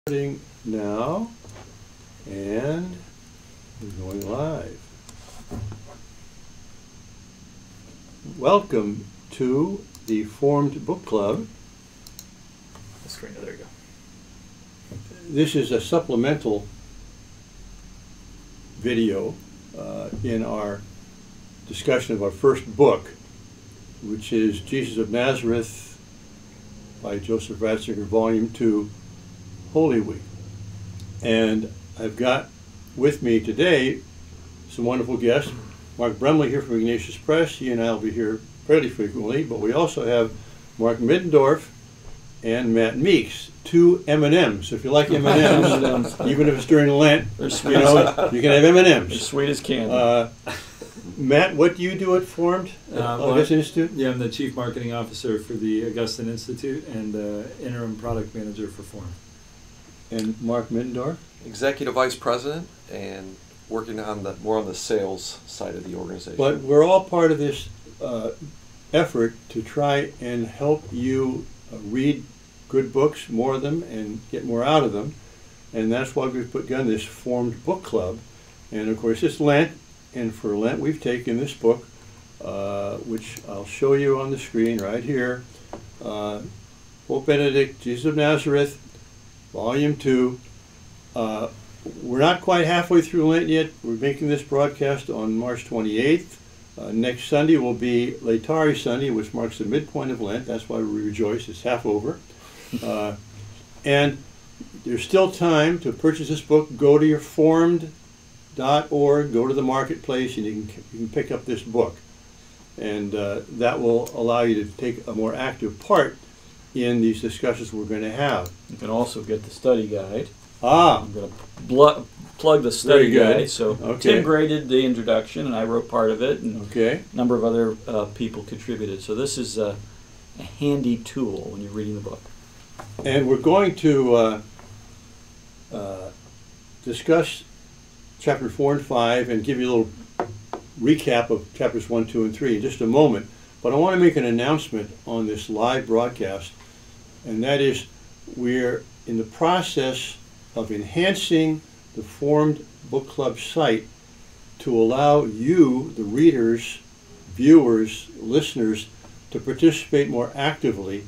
Starting now, and we're going live. Welcome to the Formed Book Club. The screen, there you go. This is a supplemental video in our discussion of our first book, which is Jesus of Nazareth by Joseph Ratzinger, Volume 2, Holy Week. And I've got with me today some wonderful guests. Mark Brumley here from Ignatius Press. He and I will be here fairly frequently, but we also have Mark Middendorf and Matt Meeks, two M&Ms. So if you like M&Ms, even if it's during Lent, you know, you can have M&Ms. As sweet as candy. Matt, what do you do at Formed Augustine Institute? Yeah, I'm the Chief Marketing Officer for the Augustine Institute and Interim Product Manager for Formed. And Mark Middendorf? Executive Vice President and working on more on the sales side of the organization. But we're all part of this effort to try and help you read good books, more of them, and get more out of them. And that's why we've begun this Formed Book Club. And of course it's Lent, and for Lent we've taken this book, which I'll show you on the screen right here. Pope Benedict, Jesus of Nazareth, Volume 2. We're not quite halfway through Lent yet. We're making this broadcast on March 28th. Next Sunday will be Liturgy Sunday, which marks the midpoint of Lent. That's why we rejoice. It's half over. And there's still time to purchase this book. Go to your formed.org, go to the marketplace, and you can pick up this book. And that will allow you to take a more active part in these discussions we're going to have. You can also get the study guide. I'm going to plug the study guide. So Tim graded the introduction, and I wrote part of it, and a number of other people contributed. So this is a handy tool when you're reading the book. And we're going to discuss chapter 4 and 5 and give you a little recap of chapters 1, 2, and 3 in just a moment. But I want to make an announcement on this live broadcast, and that is we're in the process of enhancing the Formed Book Club site to allow you, the readers, viewers, listeners, to participate more actively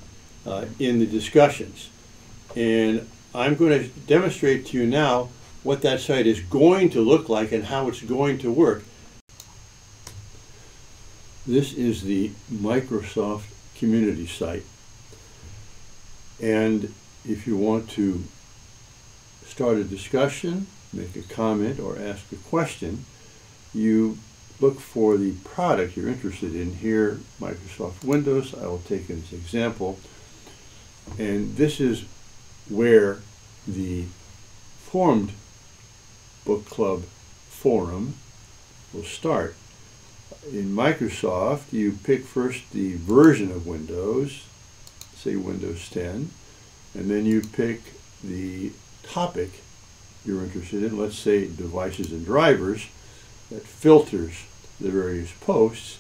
in the discussions. And I'm going to demonstrate to you now what that site is going to look like and how it's going to work. This is the Microsoft community site. And if you want to start a discussion, make a comment, or ask a question, you look for the product you're interested in. Here, Microsoft Windows, I will take it as an example. And this is where the Formed Book Club forum will start. In Microsoft, you pick first the version of Windows, say Windows 10, and then you pick the topic you're interested in, let's say devices and drivers, that filters the various posts,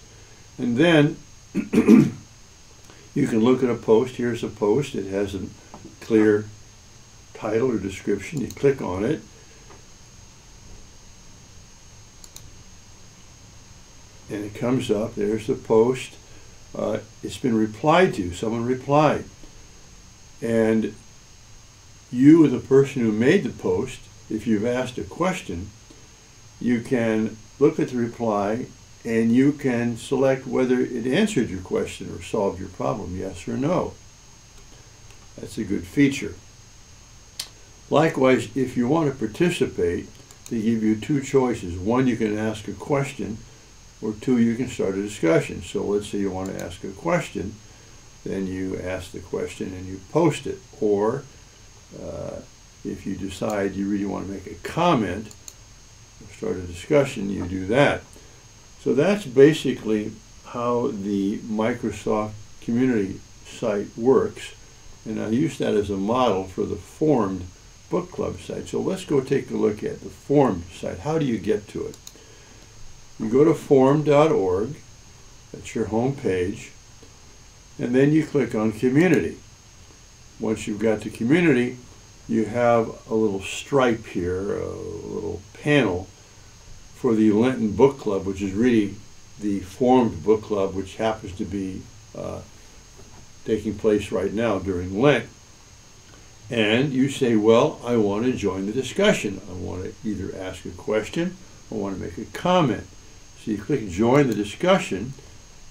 and then you can look at a post. Here's a post. It has a clear title or description. You click on it, and it comes up. There's the post. It's been replied to. Someone replied. And you, the person who made the post, if you've asked a question, you can look at the reply and you can select whether it answered your question or solved your problem, yes or no. That's a good feature. Likewise, if you want to participate, they give you two choices. One, you can ask a question, or two, you can start a discussion. So let's say you want to ask a question, then you ask the question and you post it. Or if you decide you really want to make a comment or start a discussion, you do that. So that's basically how the Microsoft community site works. And I use that as a model for the Formed Book Club site. So let's go take a look at the Formed site. How do you get to it? You go to formed.org, that's your home page, and then you click on Community. Once you've got to Community, you have a little stripe here, a little panel for the Lenten Book Club, which is really the formed book club, which happens to be taking place right now during Lent. And you say, well, I want to join the discussion. I want to either ask a question or want to make a comment. So you click join the discussion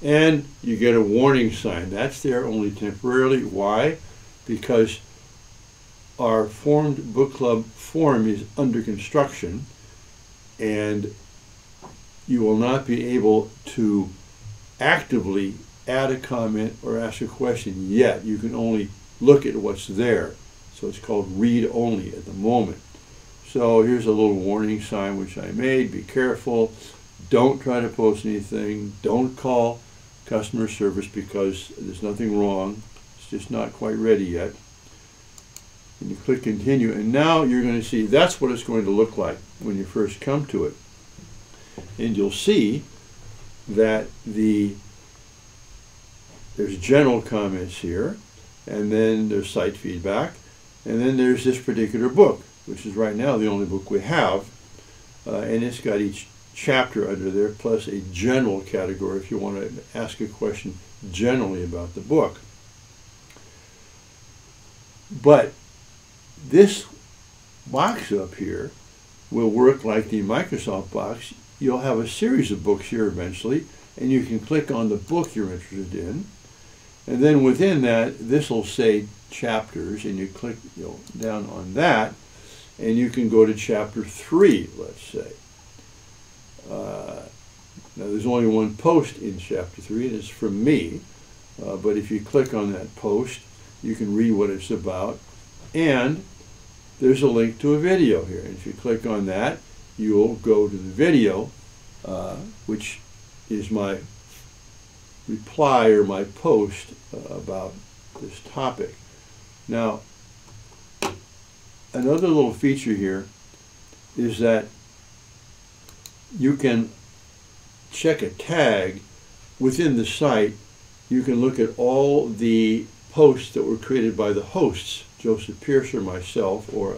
and you get a warning sign. That's there only temporarily. Why? Because our formed book club forum is under construction and you will not be able to actively add a comment or ask a question yet. You can only look at what's there. So it's called read only at the moment. So here's a little warning sign which I made. Be careful. Don't try to post anything. Don't call customer service because there's nothing wrong. It's just not quite ready yet. And you click continue, and now you're going to see that's what it's going to look like when you first come to it. And you'll see that there's general comments here, and then there's site feedback, and then there's this particular book, which is right now the only book we have, and it's got each chapter under there, plus a general category if you want to ask a question generally about the book. But this box up here will work like the Microsoft box. You'll have a series of books here eventually, and you can click on the book you're interested in. And then within that, this will say chapters, and you click down on that, and you can go to chapter 3, let's say. Now there's only one post in chapter 3, and it's from me. But if you click on that post, you can read what it's about. And there's a link to a video here. And if you click on that, you'll go to the video, which is my reply or my post about this topic. Now, another little feature here is that you can check a tag within the site. You can look at all the posts that were created by the hosts, Joseph Pierce or myself, or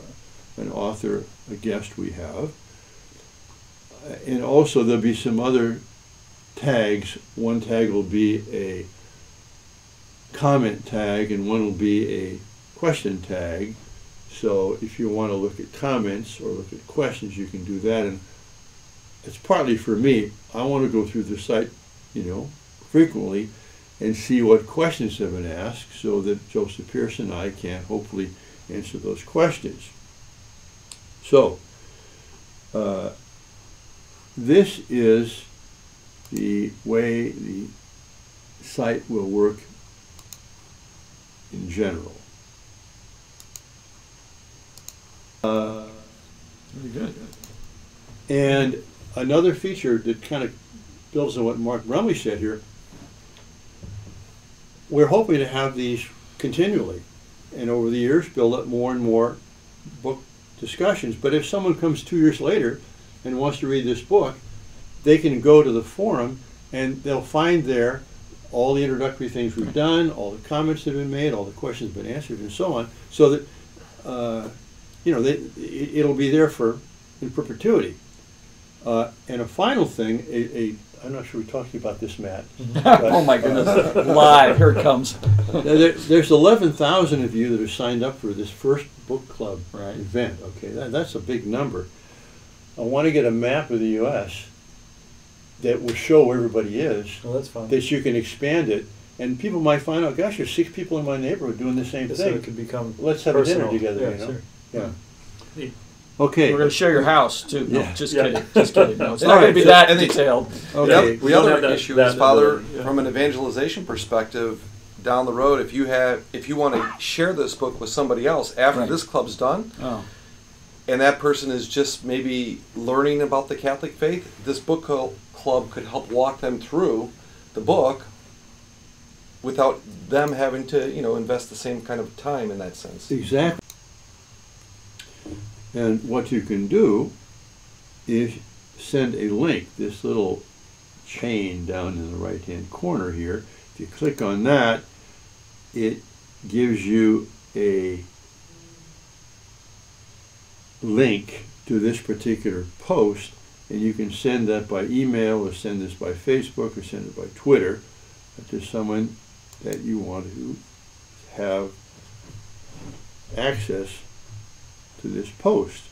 an author, a guest we have. And also there'll be some other tags. One tag will be a comment tag and one will be a question tag. So if you want to look at comments or look at questions, you can do that. And it's partly for me. I want to go through the site, frequently and see what questions have been asked so that Joseph Pierce and I can hopefully answer those questions. So, this is the way the site will work in general. Very good. And another feature that kind of builds on what Mark Brumley said here, we're hoping to have these continually and over the years build up more and more book discussions. But if someone comes 2 years later and wants to read this book, they can go to the forum and they'll find there all the introductory things we've done, all the comments that have been made, all the questions have been answered, and so on, so that it'll be there in perpetuity. And a final thing, I'm not sure we're talking about this, Matt. Oh my goodness, live, here it comes. There's 11,000 of you that are signed up for this first book club event. Okay, that's a big number. I want to get a map of the U.S. that will show where everybody is. Well, that's fine. That you can expand it, and people might find out, gosh, there's 6 people in my neighborhood doing the same thing. So it could become Let's have personal. A dinner together, Yeah, sure. Yeah. Neat. Okay. We're going to share your house, too. No, Yeah. just kidding. Just kidding. No, it's not going to be that detailed. Okay. The other issue is, Father, ability, yeah. from an evangelization perspective, down the road, if you want to share this book with somebody else after this club's done, and that person is just maybe learning about the Catholic faith, this book club could help walk them through the book without them having to, invest the same kind of time in that sense. Exactly. And what you can do is send a link, this little chain down in the right-hand corner here. If you click on that, it gives you a link to this particular post, and you can send that by email or send this by Facebook or send it by Twitter to someone that you want to have access to this post.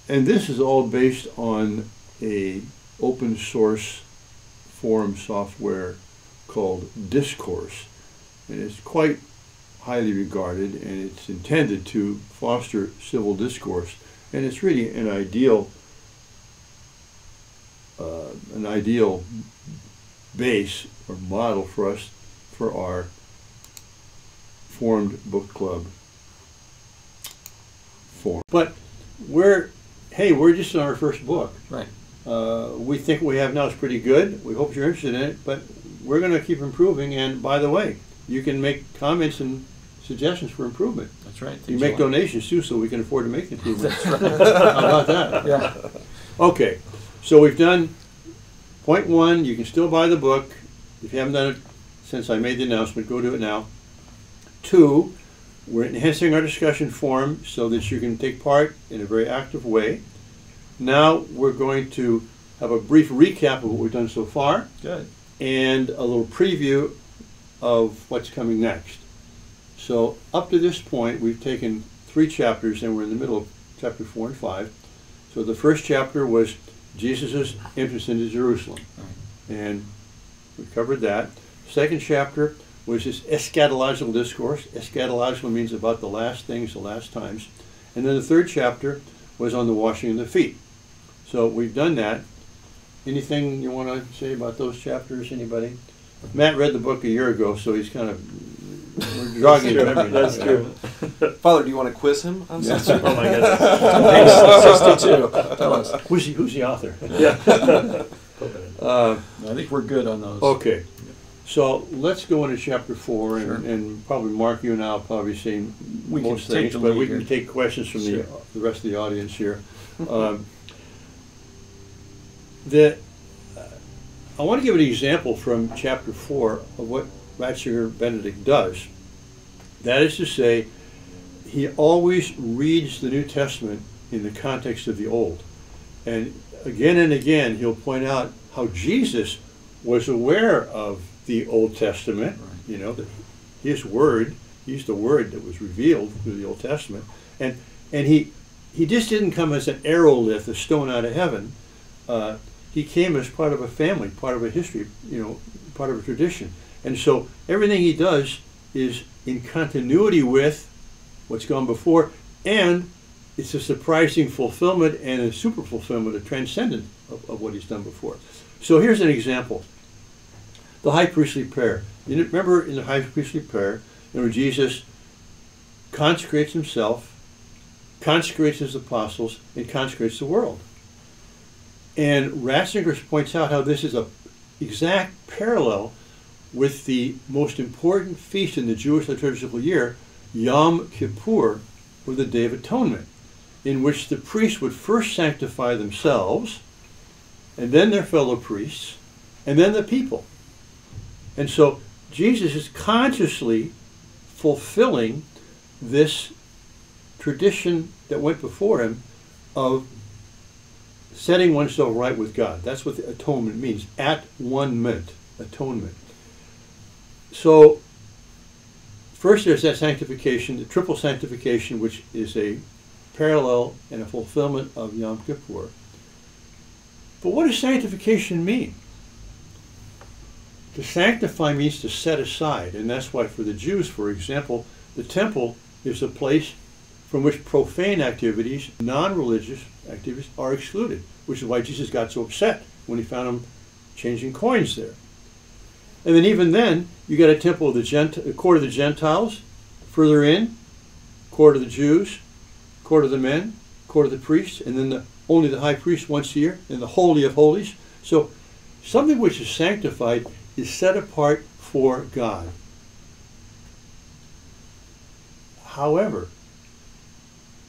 And this is all based on a open source forum software called Discourse, and it's quite highly regarded, and it's intended to foster civil discourse, and it's really an ideal base or model for us for our formed book club form. But we're just in our first book. Right. We think what we have now is pretty good. We hope you're interested in it, but we're going to keep improving. And by the way, you can make comments and suggestions for improvement. That's right. You make donations too, so we can afford to make improvements. That's right. How about that? Yeah. Okay, so we've done point 1. You can still buy the book. If you haven't done it since I made the announcement, go do it now. 2, we're enhancing our discussion forum so that you can take part in a very active way. Now we're going to have a brief recap of what we've done so far. Good. And a little preview of what's coming next. So up to this point, we've taken 3 chapters, and we're in the middle of chapter 4 and 5. So the first chapter was Jesus' entrance into Jerusalem, and we covered that. Second chapter was this eschatological discourse. Eschatological means about the last things, the last times. And then the third chapter was on the washing of the feet. So we've done that. Anything you want to say about those chapters, anybody? Matt read the book a year ago, so he's kind of, we're jogging his memory. That's true. Father, do you want to quiz him on something? Oh my goodness. Page 62. Tell us. Who's the author? Yeah. I think we're good on those. Okay. So let's go into chapter 4, Sure. and probably Mark, you and I will probably say We can most take things, the but lead we here. can take questions from Sure. the rest of the audience here. I want to give an example from chapter 4 of what Ratzinger Benedict does. That is to say, he always reads the New Testament in the context of the Old. And again, he'll point out how Jesus was aware of the Old Testament. Right. You know, his word, he's the word that was revealed through the Old Testament. And he just didn't come as an aerolith, a stone out of heaven. He came as part of a family, part of a history, you know, part of a tradition. And so everything he does is in continuity with what's gone before, and it's a surprising fulfillment and a super fulfillment, a transcendent of what he's done before. So here's an example. The high priestly prayer. You remember in the high priestly prayer, you know, Jesus consecrates himself, consecrates his apostles, and consecrates the world. And Ratzinger points out how this is an exact parallel with the most important feast in the Jewish liturgical year, Yom Kippur, or the Day of Atonement, in which the priests would first sanctify themselves, and then their fellow priests, and then the people. And so Jesus is consciously fulfilling this tradition that went before him of setting oneself right with God. That's what the atonement means. At-one-ment, atonement. So first there's that sanctification, the triple sanctification, which is a parallel and a fulfillment of Yom Kippur. But what does sanctification mean? To sanctify means to set aside, and that's why for the Jews, for example, the temple is a place from which profane activities, non-religious activities, are excluded, which is why Jesus got so upset when he found them changing coins there. And then even then, you got a temple of the court of the Gentiles, further in, court of the Jews, court of the men, court of the priests, and then only the high priest once a year, and the Holy of Holies. So something which is sanctified is set apart for God. However,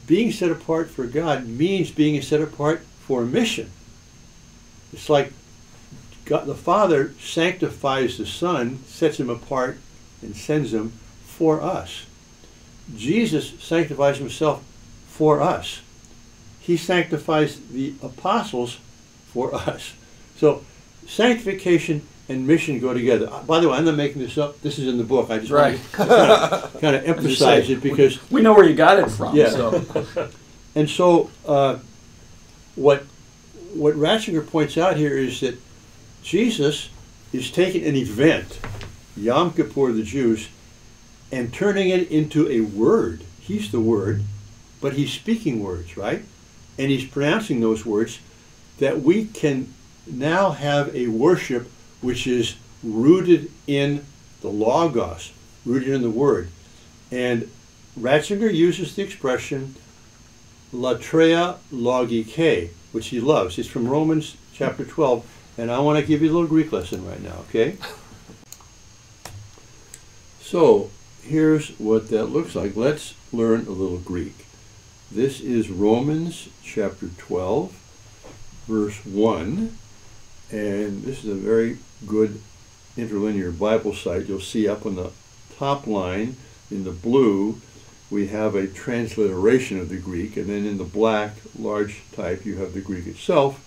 being set apart for God means being set apart for a mission. It's like God, the Father sanctifies the Son, sets him apart, and sends him for us. Jesus sanctifies himself for us. He sanctifies the apostles for us. So sanctification and mission go together. By the way, I'm not making this up. This is in the book. I just want to kind of emphasize it because we know where you got it from. Yeah. So. And so what Ratzinger points out here is that Jesus is taking an event, Yom Kippur of the Jews, and turning it into a word. He's the word, but he's speaking words, right? And he's pronouncing those words that we can now have a worship which is rooted in the Logos, rooted in the Word. And Ratzinger uses the expression latreia logike, which he loves. It's from Romans chapter 12, and I want to give you a little Greek lesson right now, okay? So, here's what that looks like. Let's learn a little Greek. This is Romans chapter 12, verse 1, and this is a very good interlinear Bible site. You'll see up on the top line in the blue we have a transliteration of the Greek, and then in the black large type you have the Greek itself,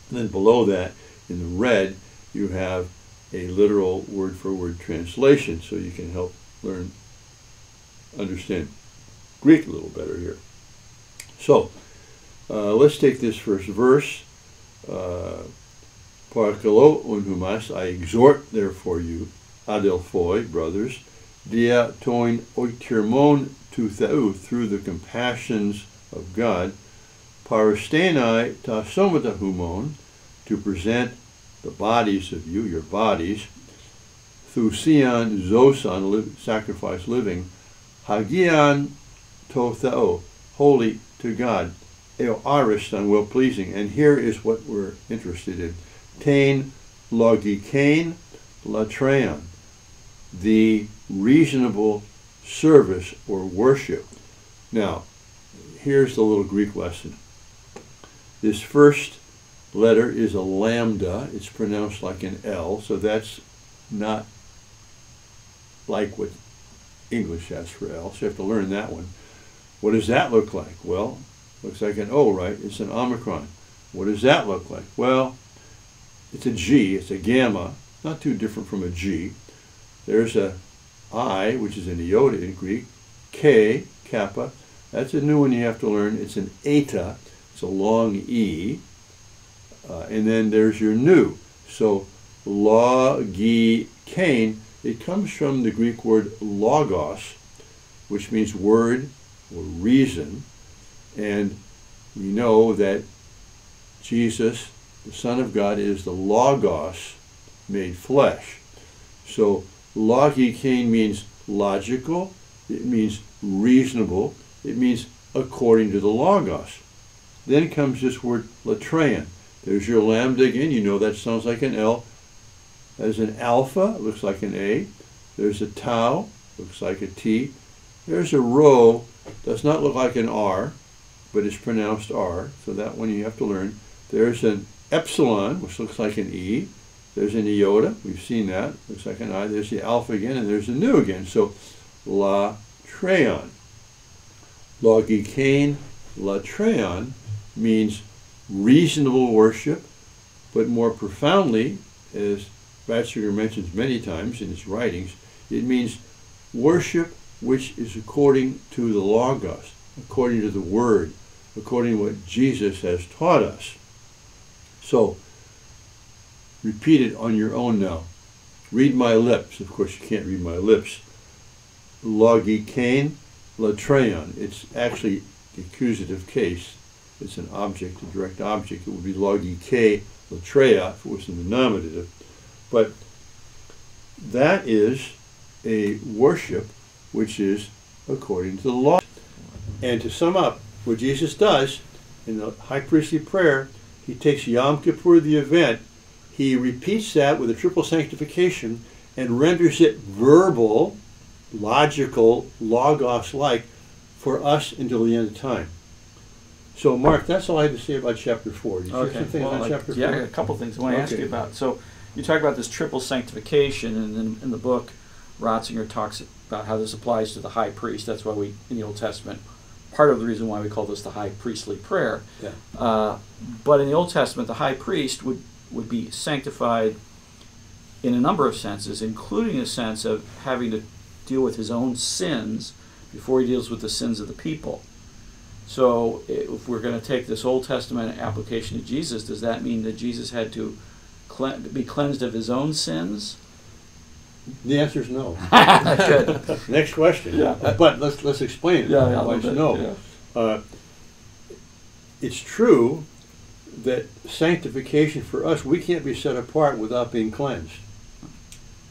and then below that in the red you have a literal word-for-word translation, so you can help understand Greek a little better here. So let's take this first verse. Parkalo unhumas, I exhort therefore you, adelphoi, brothers, dia toin oitirmon tu theou, through the compassions of God, parastenai ta somata humon, to present the bodies of you, your bodies, thusian zosan, sacrifice living, hagian to theou, holy to God, eoaristan, well pleasing. And here is what we're interested in. Tain logikein latrean, the reasonable service or worship. Now, here's the little Greek lesson. This first letter is a lambda. It's pronounced like an L, so that's not like what English has for L, so you have to learn that one. What does that look like? Well, looks like an O, right? It's an omicron. What does that look like? Well, it's a G, it's a gamma, not too different from a G. There's a I, which is an iota in Greek, K, kappa. That's a new one you have to learn. It's an eta, it's a long E. And then there's your nu. So logikein, it comes from the Greek word logos, which means word or reason. And we know that Jesus, the Son of God, is the Logos made flesh. So logikein means logical, it means reasonable, it means according to the Logos. Then comes this word latrean. There's your lambda again, you know that sounds like an L. There's an alpha, it looks like an A. There's a tau, looks like a T. There's a rho, does not look like an R, but it's pronounced R, so that one you have to learn. There's an epsilon, which looks like an E. There's an iota, we've seen that, looks like an I. There's the alpha again, and there's the nu again. So latreon. Logikein latreon means reasonable worship, but more profoundly, as Ratzinger mentions many times in his writings, it means worship which is according to the Logos, according to the Word, according to what Jesus has taught us. So, repeat it on your own now. Read my lips. Of course, you can't read my lips. Logikein latreon. It's actually the accusative case. It's an object, a direct object. It would be logike latreia if it was in the nominative. But that is a worship which is according to the law. And to sum up, what Jesus does in the high priestly prayer, he takes Yom Kippur, the event, he repeats that with a triple sanctification and renders it verbal, logical, logos-like for us until the end of time. So, Mark, that's all I had to say about chapter 4. Did you have something about chapter 4? Yeah, a couple things I want to ask you about. So, you talk about this triple sanctification, and in the book, Ratzinger talks about how this applies to the high priest. That's why we, in the Old Testament, part of the reason why we call this the high priestly prayer. Yeah. But in the Old Testament, the high priest would be sanctified in a number of senses, including a sense of having to deal with his own sins before he deals with the sins of the people. So if we're going to take this Old Testament application to Jesus, does that mean that Jesus had to be cleansed of his own sins? The answer is no. Good. Next question. Yeah. But let's explain it. Yeah, Why it's no. Yeah. It's true that sanctification for us, we can't be set apart without being cleansed.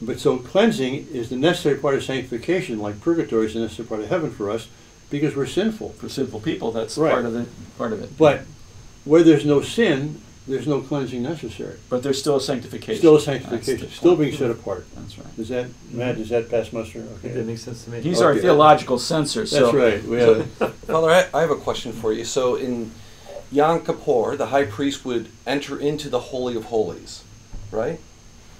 But so cleansing is the necessary part of sanctification, like purgatory is the necessary part of heaven for us, because we're sinful. For sinful people, that's right. part of it. But where there's no sin, there's no cleansing necessary. But there's still a sanctification. Still a sanctification. Still being set apart. That's right. Does that, Matt, does that pass muster? Okay. I think that makes sense to me. He's our theological censor. That's right. We have Father, I have a question for you. So in Yom Kippur, the high priest would enter into the Holy of Holies, right?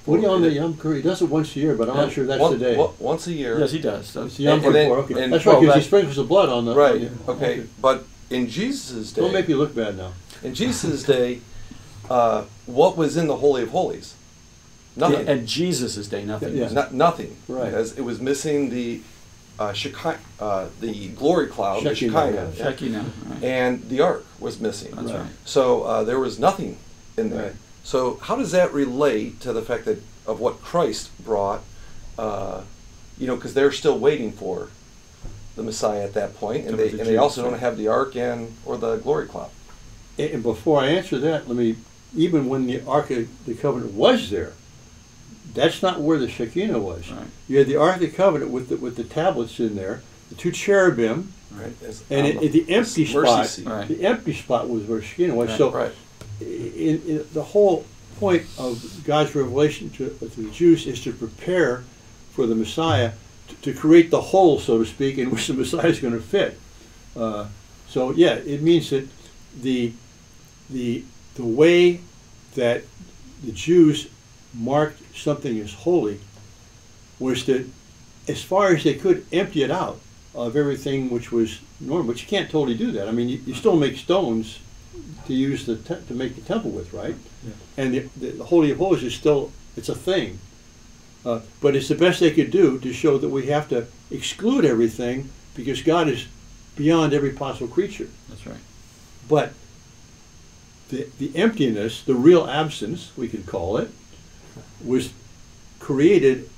What do you on the Yom Kippur? He does it once a year, but I'm not sure that's the day. Once a year. Yes, he does. It's Yom Kippur. Okay. And That's right, because he sprinkles the blood on the... Right. Yeah. Okay. But in Jesus' day... Don't make me look bad now. In Jesus' day, what was in the Holy of Holies? Nothing. At Jesus' day, nothing. Yeah. Nothing. Right. Because it was missing the the glory cloud, the Shekinah. Shekinah. Right. And the ark was missing. That's right. So there was nothing in there. Right. So how does that relate to the fact that of what Christ brought? Because they're still waiting for the Messiah at that point, and they also don't have the ark or the glory cloud. And before I answer that, even when the Ark of the Covenant was there, that's not where the Shekinah was. Right. You had the Ark of the Covenant with the tablets in there, the two cherubim, Right. and the empty spot. Right. The empty spot was where Shekinah was. Right. So, Right. in the whole point of God's revelation to the Jews is to prepare for the Messiah, to create the hole, so to speak, in which the Messiah is going to fit. So yeah, it means that the way that the Jews marked something as holy was to, as far as they could, empty it out of everything which was normal. But you can't totally do that. I mean, you still make stones to use to make the temple with, right? Yeah. And the Holy of Holies is still, it's a thing. But it's the best they could do to show that we have to exclude everything because God is beyond every possible creature. That's right. But the emptiness, the real absence, we could call it, was created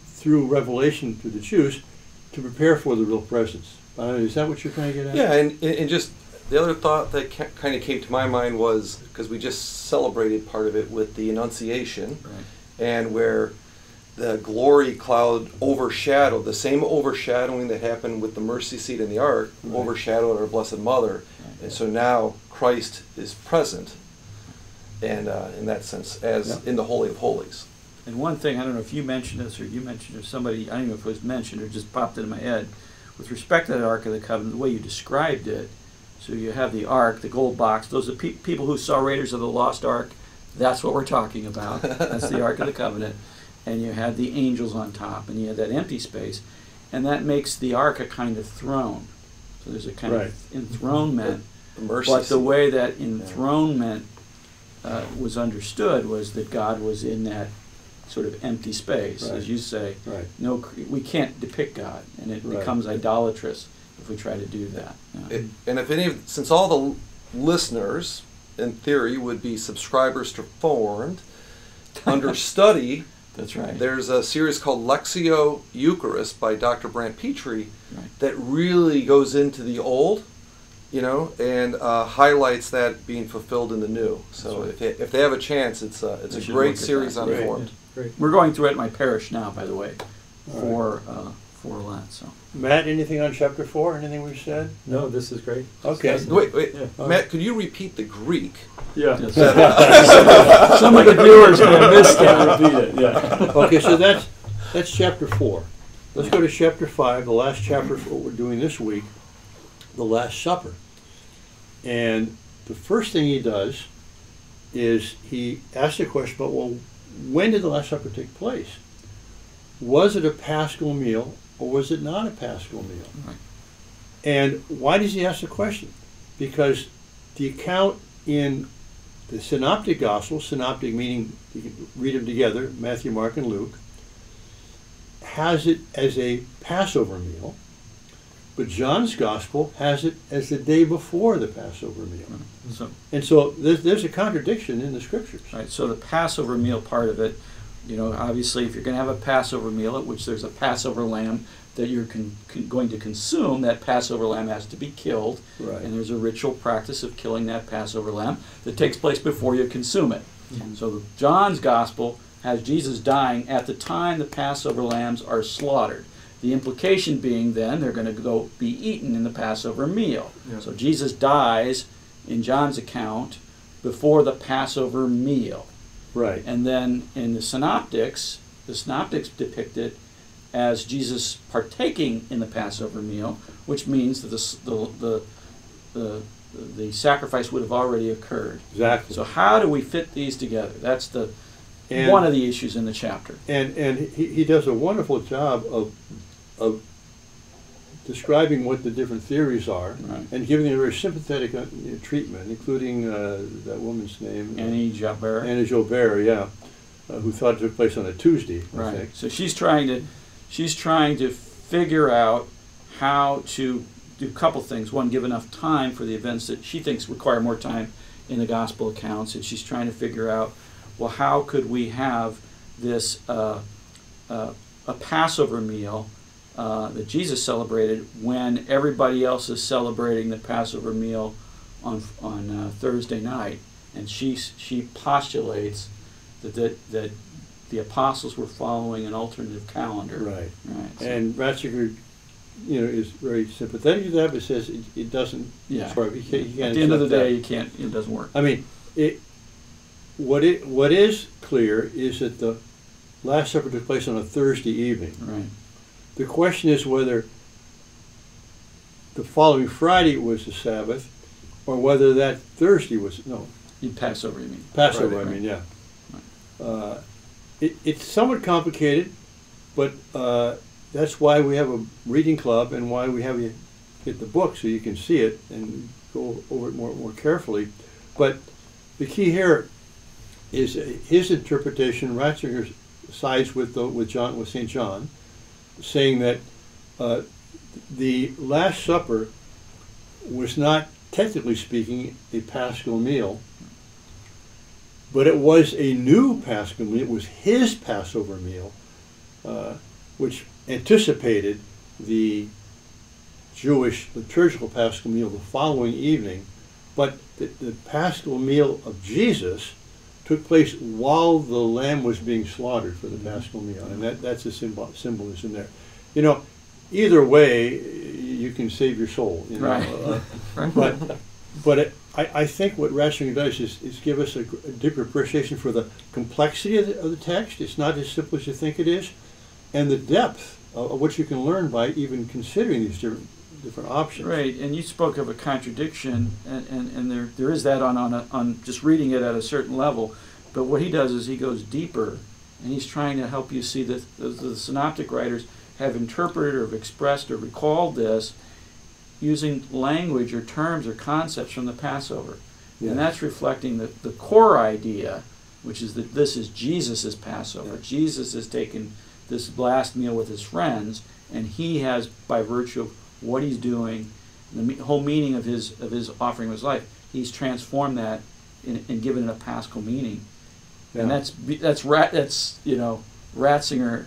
through revelation to the Jews to prepare for the real presence. Is that what you're trying to get at? Yeah, and just the other thought that kind of came to my mind was, because we just celebrated part of it with the Annunciation, Right. and where the glory cloud overshadowed, the same overshadowing that happened with the mercy seat and the ark, Right. overshadowed our Blessed Mother. Right. And so now Christ is present, and in that sense, as in the Holy of Holies. And one thing, I don't know if you mentioned this or you mentioned it, or somebody, I don't know if it was mentioned or just popped into my head, with respect to that Ark of the Covenant, the way you described it, so you have the Ark, the gold box, those are people who saw Raiders of the Lost Ark, that's what we're talking about, that's the Ark of the Covenant, and you had the angels on top, and you had that empty space, and that makes the Ark a kind of throne. So there's a kind Right. of enthronement, The mercy but the seat. way that enthronement was understood was that God was in that sort of empty space, Right. as you say. Right. We can't depict God, and it Right. becomes idolatrous if we try to do that. Yeah. And if since all the listeners, in theory, would be subscribers to Formed, under study, That's right. there's a series called Lectio Eucharist by Dr. Brant Petrie Right. that really goes into the old, and highlights that being fulfilled in the new. So That's if they have a chance, it's a They should great look at series that. on Great. Formed. Great. We're going through it at my parish now, by the way, All for Lent. So Matt, anything on chapter 4? Anything we've said? No, this is great. Okay. Wait, Yeah. Matt, could you repeat the Greek? Yeah. some of the viewers may have missed that. Repeat it. Yeah. Okay, so that's chapter 4. Let's go to chapter 5, the last chapter of what we're doing this week, the Last Supper. And the first thing he does is he asks a question about, well, when did the Last Supper take place? was it a Paschal meal or was it not a Paschal meal? Right. And why does he ask the question? Because the account in the Synoptic Gospel, synoptic meaning you can read them together, Matthew, Mark, and Luke, has it as a Passover meal, but John's Gospel has it as the day before the Passover meal. Right. And so there's a contradiction in the Scriptures. Right. So the Passover meal part of it, obviously if you're going to have a Passover meal at which there's a Passover lamb that you're going to consume, that Passover lamb has to be killed. Right. And there's a ritual practice of killing that Passover lamb that takes place before you consume it. Mm-hmm. So John's Gospel has Jesus dying at the time the Passover lambs are slaughtered. The implication being then they're going to go be eaten in the Passover meal. Yeah. So Jesus dies in John's account before the Passover meal. Right. And then in the Synoptics depict it as Jesus partaking in the Passover meal, which means that the sacrifice would have already occurred. Exactly. So how do we fit these together? That's one of the issues in the chapter. And he does a wonderful job of describing what the different theories are, right, and giving them a very sympathetic treatment, including that woman's name, Annie Jobert. Annie Jobert, yeah, who thought it took place on a Tuesday. Right. I think. So she's trying to figure out how to do a couple things. One, give enough time for the events that she thinks require more time in the gospel accounts, and she's trying to figure out, well, how could we have this a Passover meal that Jesus celebrated when everybody else is celebrating the Passover meal on Thursday night, and she postulates that the apostles were following an alternative calendar. Right. Right. So, and Ratzinger, is very sympathetic to that, but says it doesn't. Yeah. He can't at the end of the day, that. you can't. It doesn't work. I mean, what is clear is that the Last Supper took place on a Thursday evening. Right. The question is whether the following Friday was the Sabbath, or whether that Thursday was Passover, you mean? Passover, Friday, I mean, yeah. Right. It's somewhat complicated, but that's why we have a reading club and why we have you get the book so you can see it and go over it more carefully. But the key here is his interpretation. Ratzinger sides with St. John, saying that the Last Supper was not, technically speaking, a Paschal meal, but it was a new Paschal meal. It was his Passover meal, which anticipated the Jewish liturgical Paschal meal the following evening. But the Paschal meal of Jesus took place while the lamb was being slaughtered for the Paschal meal, and that's the symbolism there. Either way, you can save your soul. Right. But I think what Ratzinger does is give us a deeper appreciation for the complexity of the text. It's not as simple as you think it is, and the depth of what you can learn by even considering these different options. Right, and you spoke of a contradiction, and there is that on just reading it at a certain level. But what he does is he goes deeper, and he's trying to help you see that the synoptic writers have interpreted or have expressed or recalled this using language or terms or concepts from the Passover. Yes. And that's reflecting the core idea, which is that this is Jesus' Passover. Yes. Jesus has taken this last meal with his friends, and he has, by virtue of what he's doing, the whole meaning of his offering of his life, he's transformed that and given it a Paschal meaning. Yeah. And that's Ratzinger.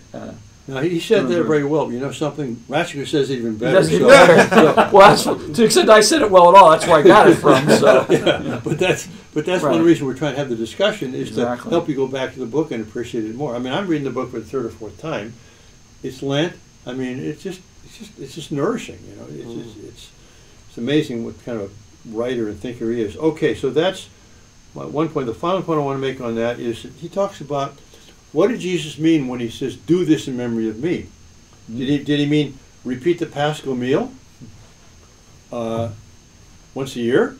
Now he said that very well. You know something? Ratzinger says it even better. He does it better. Well, to the extent I said it well at all, that's where I got it from. So. Yeah. But that's right. One reason we're trying to have the discussion is to help you go back to the book and appreciate it more. I mean, I'm reading the book for the third or fourth time. It's Lent. I mean, it's just nourishing. It's amazing what kind of writer and thinker he is. Okay, so that's one point. The final point I want to make on that is that he talks about, what did Jesus mean when he says, "Do this in memory of me"? Did he mean repeat the Paschal meal once a year?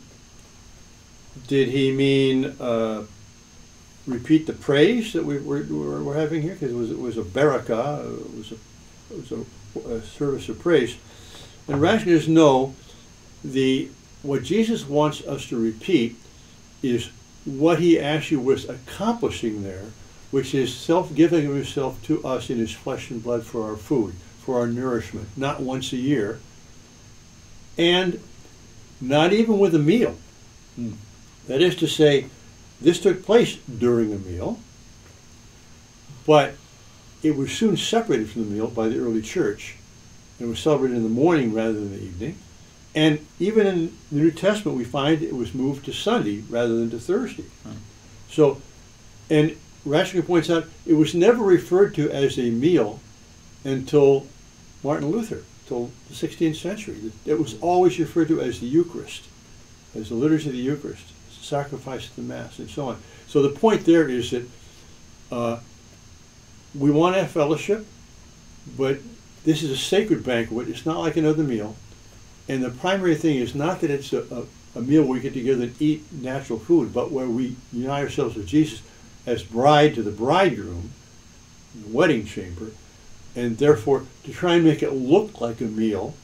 Did he mean repeat the praise that we're having here, because it was a baraka, it was a service of praise. And Ratzinger says, no, what Jesus wants us to repeat is what he actually was accomplishing there, which is self-giving of himself to us in his flesh and blood for our food, for our nourishment, not once a year, and not even with a meal. That is to say, this took place during a meal, but it was soon separated from the meal by the early church. It was celebrated in the morning rather than the evening. And even in the New Testament, we find it was moved to Sunday rather than to Thursday. So, and Ratzinger points out, it was never referred to as a meal until Martin Luther, till the 16th century. It was always referred to as the Eucharist, as the Liturgy of the Eucharist, the sacrifice of the Mass, and so on. So the point there is that we want to have fellowship, but this is a sacred banquet. It's not like another meal. And the primary thing is not that it's a meal where we get together and eat natural food, but where we unite ourselves with Jesus as bride to the bridegroom in the wedding chamber. And therefore, to try and make it look like a meal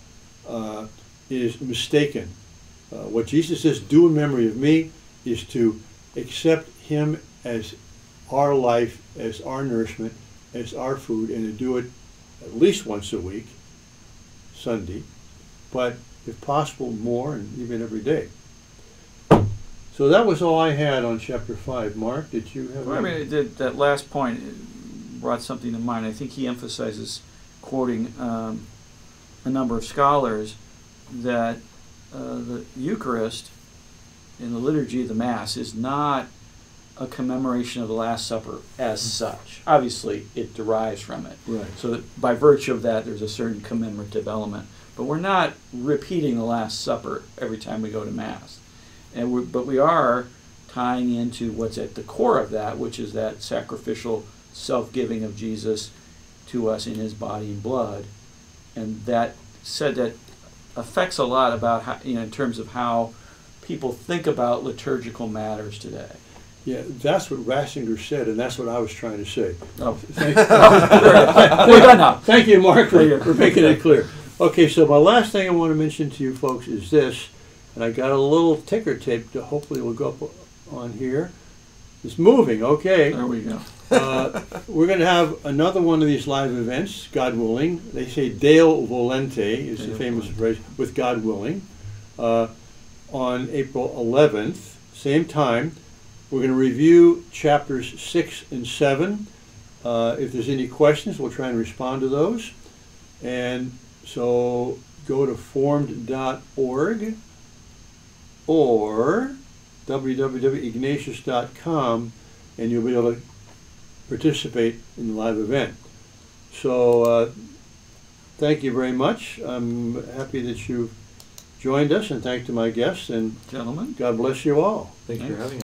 is mistaken. What Jesus says, do in memory of me, is to accept him as our life, as our nourishment, as our food, and to do it at least once a week, Sunday, but if possible more, and even every day. So that was all I had on chapter 5. Mark, did you have? Well, I mean, that last point brought something to mind. I think he emphasizes, quoting a number of scholars, that the Eucharist in the liturgy of the Mass is not a commemoration of the Last Supper as such. Obviously, it derives from it. Right. So that by virtue of that, there's a certain commemorative element. But we're not repeating the Last Supper every time we go to Mass. But we are tying into what's at the core of that, which is that sacrificial self-giving of Jesus to us in his body and blood. And that affects a lot about how, in terms of how people think about liturgical matters today. Yeah, that's what Ratzinger said, and that's what I was trying to say. Oh, thank you. We're done now. Thank you, Mark, for making it clear. Okay, so my last thing I want to mention to you folks is this, and I got a little ticker tape that hopefully will go up on here. It's moving, okay. There we go. We're going to have another one of these live events, God willing. They say Deo Volente is the famous phrase, with God willing, on April 11th, same time. We're going to review chapters 6 and 7. If there's any questions, we'll try and respond to those. And so go to formed.org or www.ignatius.com, and you'll be able to participate in the live event. So thank you very much. I'm happy that you've joined us, and thanks to my guests, and gentlemen, God bless you all. Thank you for having us.